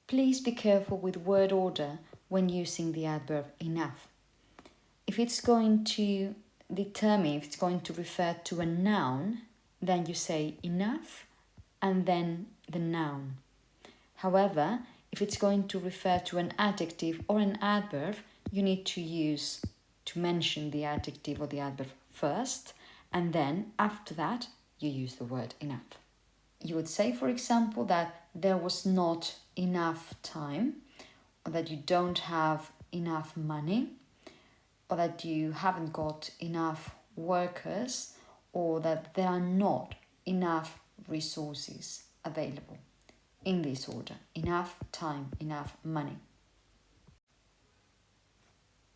Please be careful with word order when using the adverb enough. If it's going to determine, if it's going to refer to a noun, then you say enough and then the noun. However, if it's going to refer to an adjective or an adverb, you need to mention the adjective or the adverb first, and then after that, you use the word enough. You would say, for example, that there was not enough time, or that you don't have enough money, or that you haven't got enough workers, or that there are not enough resources available. In this order: enough time, enough money.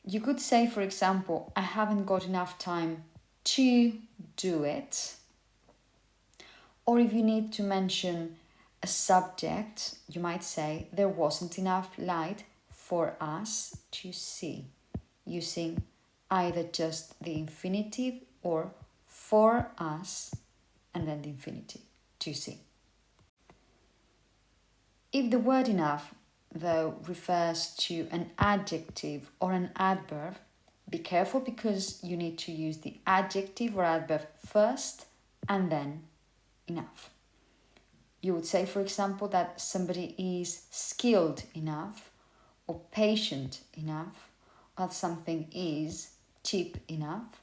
You could say, for example, I haven't got enough time to do it. Or if you need to mention a subject, you might say there wasn't enough light for us to see, using either just the infinitive or for us and then the infinitive, to see. If the word enough, though, refers to an adjective or an adverb, be careful because you need to use the adjective or adverb first and then enough. You would say, for example, that somebody is skilled enough or patient enough, or that something is cheap enough,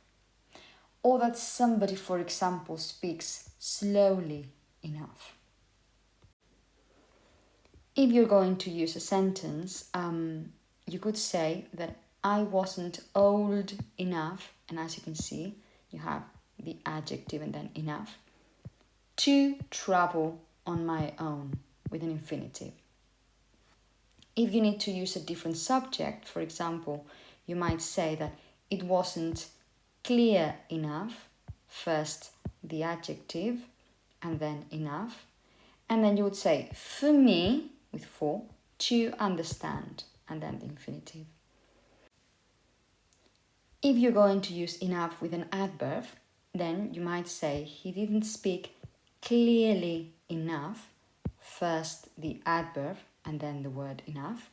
or that somebody, for example, speaks slowly enough. If you're going to use a sentence, you could say that I wasn't old enough, and as you can see, you have the adjective and then enough, to travel on my own with an infinitive. If you need to use a different subject, for example, you might say that it wasn't clear enough, first the adjective and then enough, and then you would say for me, with for, to understand, and then the infinitive. If you're going to use enough with an adverb, then you might say he didn't speak clearly enough, first the adverb and then the word enough,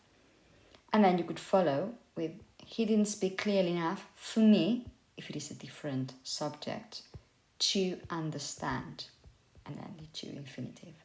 and then you could follow with he didn't speak clearly enough for me, if it is a different subject, to understand, and then the to infinitive.